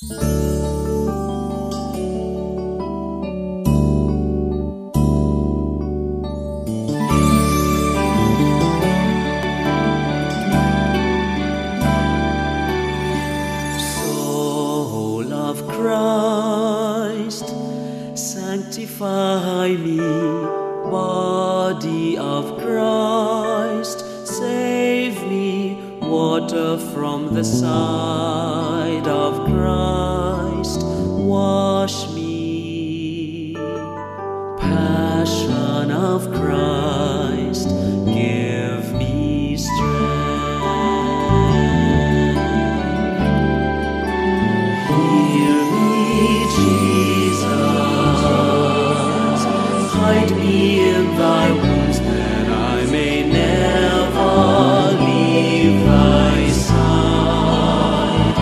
Soul of Christ, sanctify me. Body of Christ, save me. Water from the side of Christ, wash me. Passion of Christ, give me strength. Hear me, Jesus, hide me in thy wounds, that I may never leave thy side.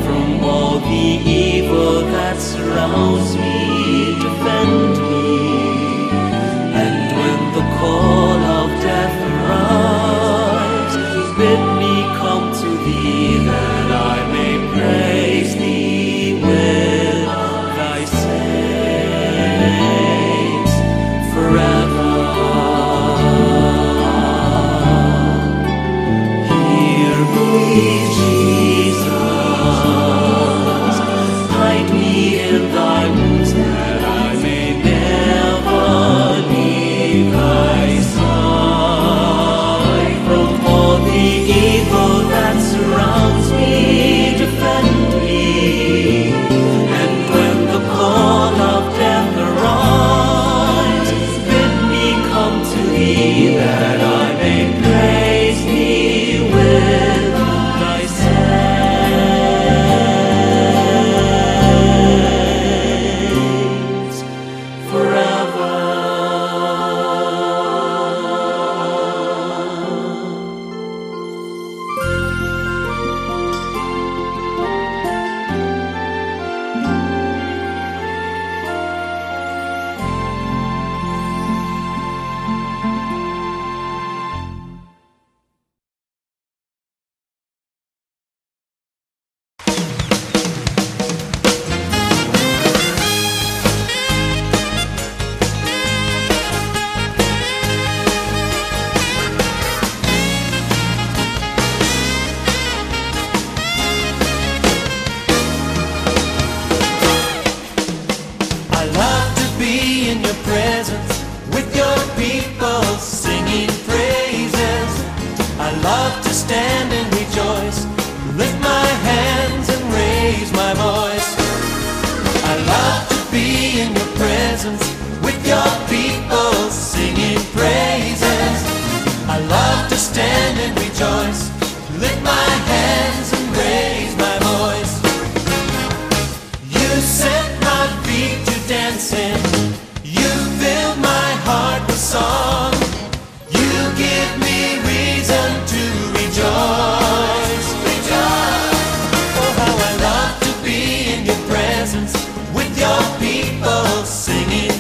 From all the evil that surrounds me, defend me. And when the call of death arrives, bid me come to thee, that I may praise thee with thy saints forever. Hear me, Jesus, hide me in thy wounds, that I may never leave thy side. From all the evil that surrounds me, defend me. And when the call of death arrives, bid me come to thee, that I may praise thee with thy saints forever. I love to be in your presence, with your people singing praises. I love to stand and rejoice, lift my hands and raise my voice. I love to be in your presence, with your people singing praises. I love to stand and rejoice, lift my hands and raise my voice. You set my feet to dancing, you fill my heart with song. You give me reason to rejoice. Rejoice. Oh, how I love to be in your presence, with your people singing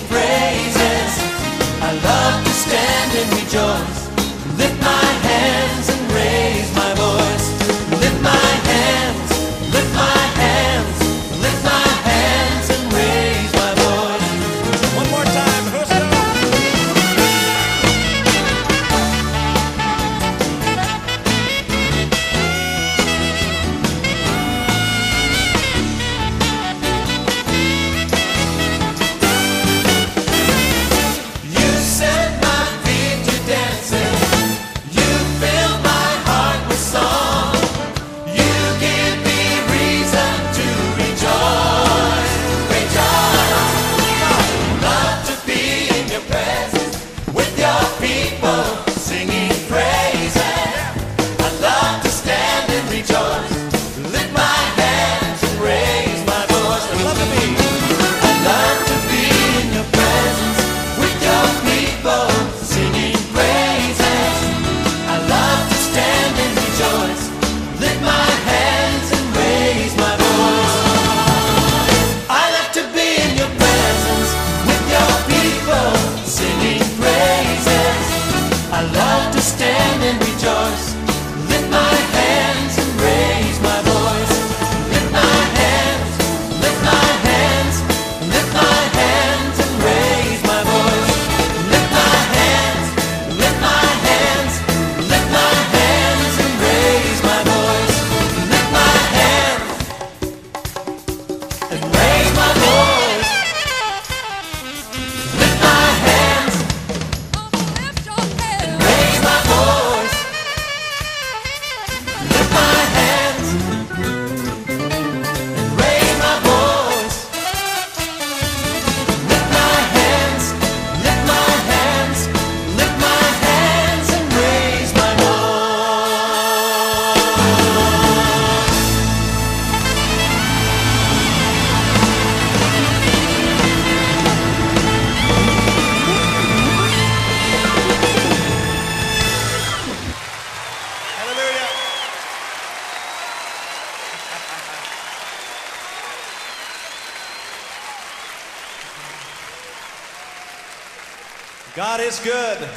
God is good.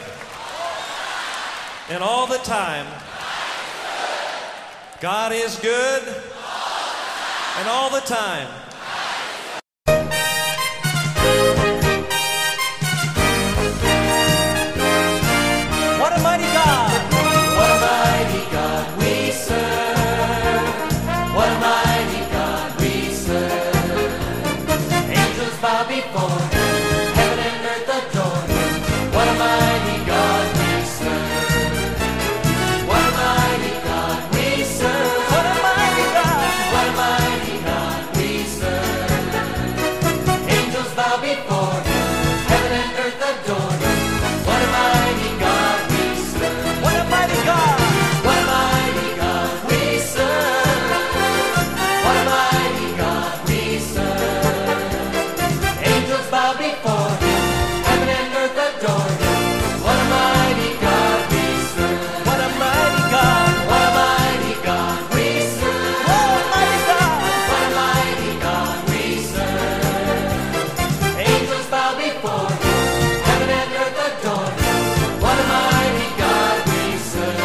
And all the time. God is good. And all the time. What a mighty God! What a mighty God we serve! What a mighty God we serve! Angels bow before Him, heaven and earth adore Him. What a mighty God we serve! What a mighty God we serve! What a mighty God! What a mighty God we serve! Angels bow before Him, heaven and earth adore Him. What a mighty God we serve! What a mighty God! What a mighty God we serve! What a mighty God we serve! Angels bow before Him, heaven and earth adore Him. What a mighty God we serve! What a mighty God! What a mighty God we serve! What a mighty God! What a mighty God we serve! Angels bow before Him, heaven and earth adore Him. What a mighty God we serve!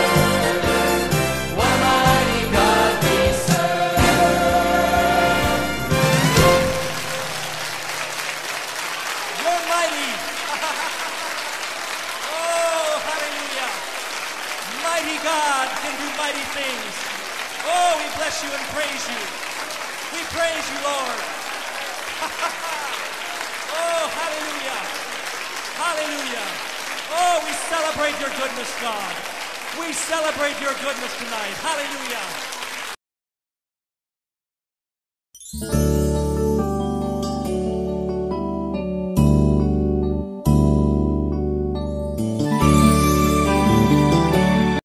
What a mighty God we serve! You're mighty. Oh, hallelujah. Mighty God can do mighty things. Oh, we bless you and praise you. We praise you, Lord. Oh, hallelujah. Hallelujah. Oh, we celebrate your goodness, God. We celebrate your goodness tonight. Hallelujah.